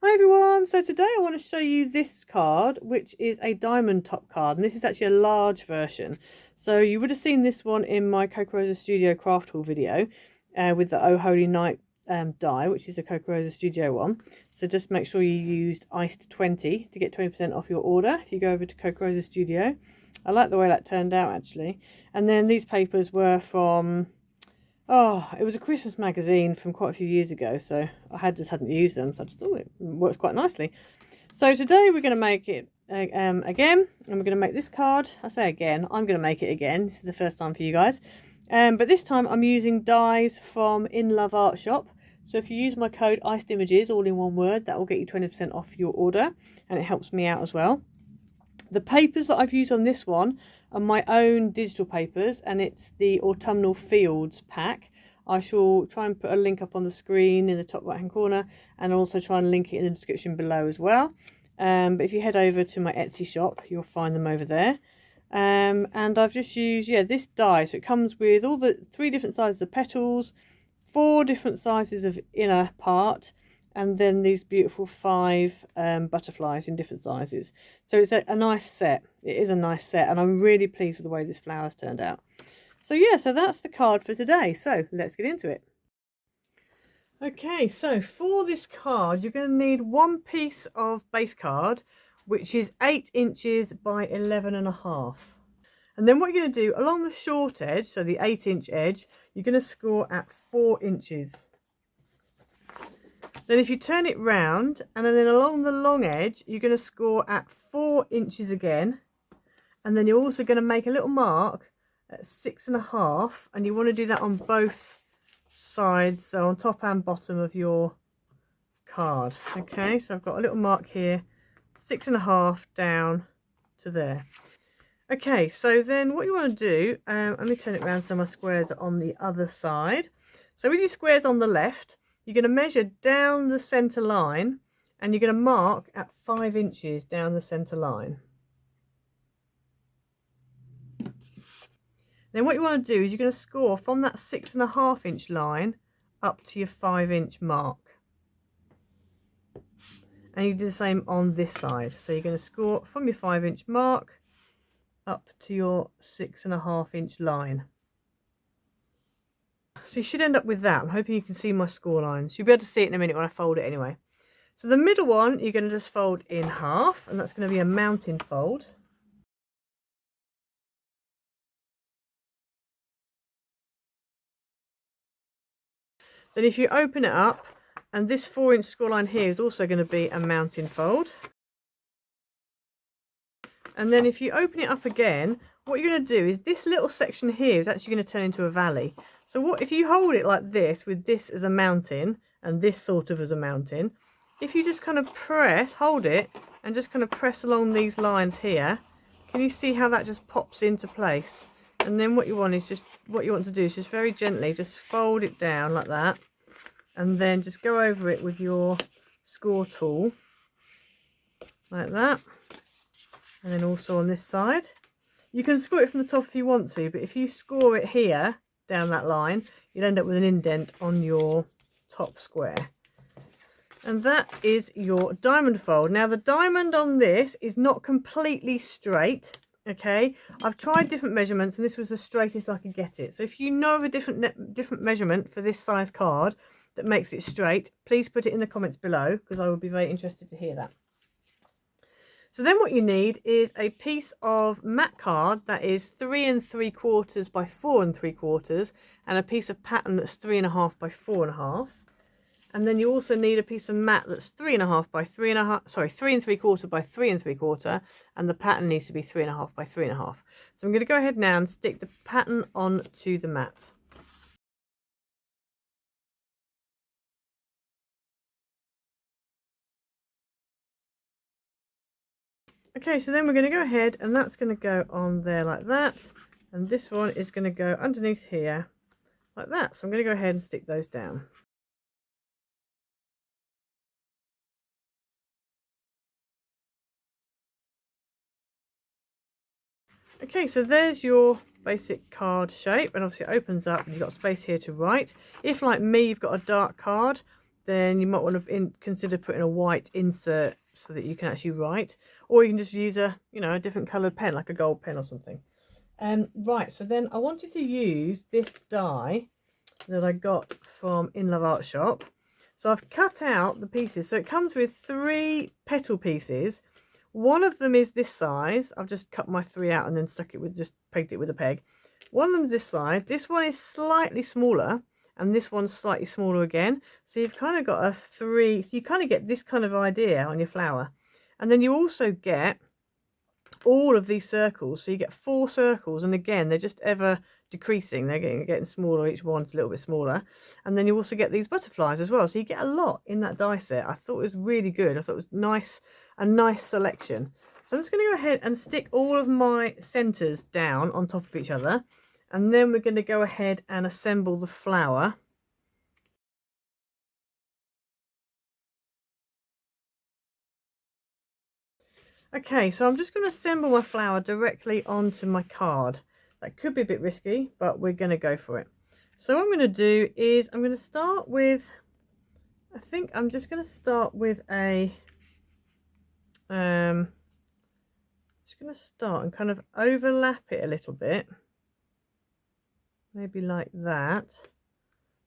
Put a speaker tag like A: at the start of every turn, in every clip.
A: Hi everyone, so today I want to show you this card, which is a diamond top card, and this is actually a large version. So you would have seen this one in my Coca-Rosa Studio craft haul video with the Oh Holy Night die, which is a Coca-Rosa Studio one. So just make sure you used iced 20 to get 20% off your order if you go over to Coca-Rosa Studio. I like the way that turned out actually. And then these papers were from... Oh, it was a Christmas magazine from quite a few years ago, so I hadn't used them, so I just thought it works quite nicely. So today we're going to make it again, and we're going to make this card. I say again, I'm going to make it again. This is the first time for you guys. But this time I'm using dies from In Love Art Shop. So if you use my code Iced Images, all in one word, that will get you 20% off your order, and it helps me out as well. The papers that I've used on this one are my own digital papers, and it's the Autumnal Fields pack. I shall try and put a link up on the screen in the top right hand corner, and I'll also try and link it in the description below as well. But if you head over to my Etsy shop, you'll find them over there. And I've just used this die, so it comes with all the 3 different sizes of petals, 4 different sizes of inner part, and then these beautiful 5 butterflies in different sizes. So it's a nice set. It is a nice set, and I'm really pleased with the way this flower's turned out. So yeah, so that's the card for today. So let's get into it. Okay, so for this card, you're going to need 1 piece of base card, which is 8 inches by 11.5. And then what you're going to do along the short edge, so the 8-inch edge, you're going to score at 4 inches. Then if you turn it round, and then along the long edge, you're going to score at 4 inches again. And then you're also going to make a little mark at 6.5, and you want to do that on both sides, so on top and bottom of your card. Okay, so I've got a little mark here, 6.5 down to there. Okay, so then what you want to do, let me turn it around so my squares are on the other side. So with your squares on the left, you're going to measure down the centre line, and you're going to mark at 5 inches down the centre line. Then what you want to do is you're going to score from that 6.5 inch line up to your 5 inch mark. And you do the same on this side. So you're going to score from your 5 inch mark up to your 6.5 inch line. So you should end up with that. I'm hoping you can see my score lines. You'll be able to see it in a minute when I fold it anyway. So the middle one, you're going to just fold in half, and that's going to be a mountain fold. Then if you open it up, and this 4 inch score line here is also going to be a mountain fold. And then if you open it up again, what you're going to do is this little section here is actually going to turn into a valley. So what if you hold it like this, with this as a mountain and this sort of as a mountain, if you just kind of hold it and just kind of press along these lines here, can you see how that just pops into place? And then what you want to do is just very gently just fold it down like that, and then just go over it with your score tool like that. And then also on this side, you can score it from the top if you want to, but if you score it here down that line, you'd end up with an indent on your top square. And that is your diamond fold. Now the diamond on this is not completely straight, okay? I've tried different measurements, and this was the straightest I could get it. So if you know of a different measurement for this size card that makes it straight, please put it in the comments below, because I would be very interested to hear that. So then what you need is a piece of matte card that is 3 3/4 by 4 3/4, and a piece of pattern that's 3.5 by 4.5. And then you also need a piece of matte that's 3.5 by 3.5, sorry, 3 3/4 by 3 3/4, and the pattern needs to be 3.5 by 3.5. So I'm going to go ahead now and stick the pattern onto the mat. Okay, so then we're going to go ahead, and that's going to go on there like that, and this one is going to go underneath here like that. So I'm going to go ahead and stick those down. Okay, so there's your basic card shape, and obviously it opens up and you've got space here to write. If like me you've got a dark card, then you might want to consider putting a white insert so that you can actually write, or you can just use a a different coloured pen, like a gold pen or something. Right, so then I wanted to use this die that I got from Ihrer Art shop. So I've cut out the pieces. So it comes with 3 petal pieces. One of them is this size. I've just cut my 3 out and then just pegged it with a peg. One of them is this size. This one is slightly smaller, and this one's slightly smaller again. So you've kind of got a 3. So you kind of get this kind of idea on your flower. And then you also get all of these circles. So you get 4 circles, and again, they're just ever decreasing. They're getting smaller. Each one's a little bit smaller. And then you also get these butterflies as well. So you get a lot in that die set. I thought it was really good. I thought it was a nice selection. So I'm just going to go ahead and stick all of my centres down on top of each other. And then we're going to go ahead and assemble the flower. Okay, so I'm just going to assemble my flower directly onto my card. That could be a bit risky, but we're going to go for it. So what I'm going to do is I'm going to start with, I think I'm just going to start with a, just going to start and kind of overlap it a little bit. Maybe like that.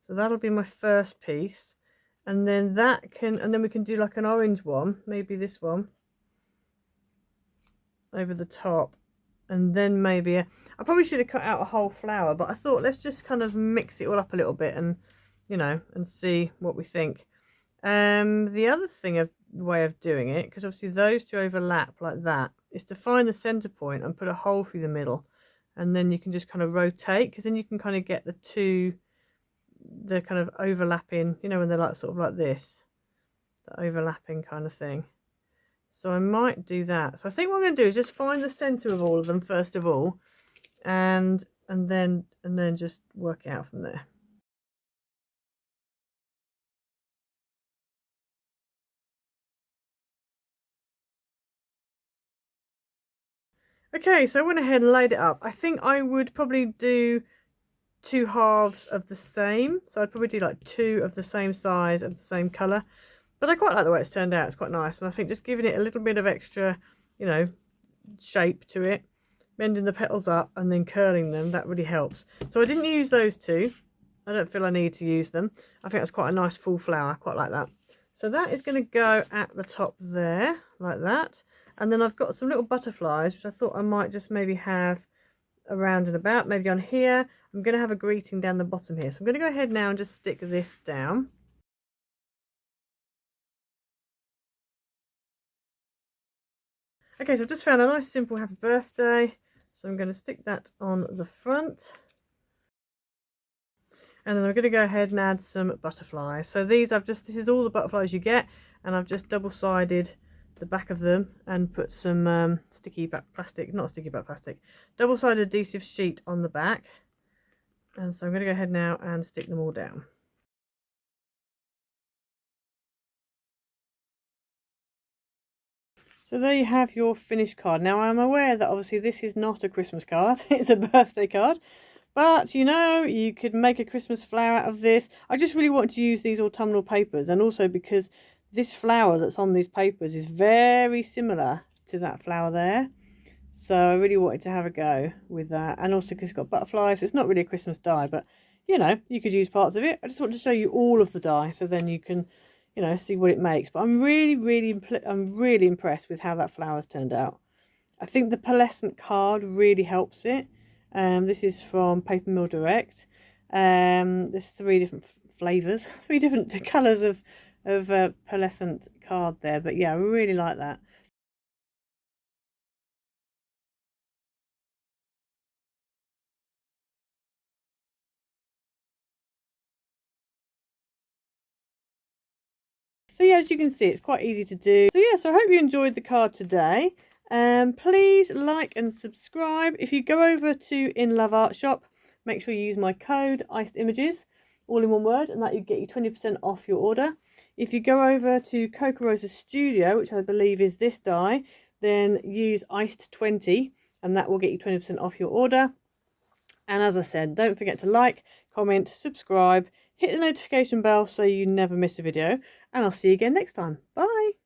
A: So that'll be my first piece. And then we can do like an orange one, maybe this one, over the top. And then maybe I probably should have cut out a whole flower, but I thought let's just kind of mix it all up a little bit and and see what we think. The other way of doing it, because obviously those 2 overlap like that, is to find the center point and put a hole through the middle, and then you can just kind of rotate, because then you can kind of get the kind of overlapping, when they're like sort of like this, the overlapping kind of thing. So I might do that. So I think what I'm going to do is just find the center of all of them first of all, and then just work it out from there. Okay, so I went ahead and laid it up. I think I would probably do 2 halves of the same. So I'd probably do like 2 of the same size, of the same colour. But I quite like the way it's turned out. It's quite nice. And I think just giving it a little bit of extra, shape to it, bending the petals up and then curling them, that really helps. So I didn't use those 2. I don't feel I need to use them. I think that's quite a nice full flower. I quite like that. So that is going to go at the top there, like that. And then I've got some little butterflies, which I thought I might just maybe have around and about, maybe on here. I'm going to have a greeting down the bottom here. So I'm going to go ahead now and just stick this down. Okay, so I've just found a nice simple happy birthday. So I'm going to stick that on the front. And then I'm going to go ahead and add some butterflies. So this is all the butterflies you get. And I've just double-sided the back of them and put some double-sided adhesive sheet on the back. And so I'm going to go ahead now and stick them all down. So there you have your finished card. Now I'm aware that obviously this is not a Christmas card, it's a birthday card. But you could make a Christmas flower out of this. I just really wanted to use these autumnal papers, and also because this flower that's on these papers is very similar to that flower there. So I really wanted to have a go with that. And also because it's got butterflies, it's not really a Christmas die, but you could use parts of it. I just want to show you all of the die so then you can see what it makes. But I'm really impressed with how that flower's turned out. I think the pearlescent card really helps it. This is from Paper Mill Direct. There's 3 different flavours, 3 different colours of pearlescent card there. But yeah, I really like that. So yeah, as you can see, it's quite easy to do. So yeah, so I hope you enjoyed the card today. Please like and subscribe. If you go over to Ihrer Art shop, make sure you use my code Iced Images, all in one word, and that will get you 20% off your order. If you go over to Ihrer Studio, which I believe is this die, then use Iced 20, and that will get you 20% off your order. And as I said, don't forget to like, comment, subscribe, hit the notification bell so you never miss a video, and I'll see you again next time. Bye!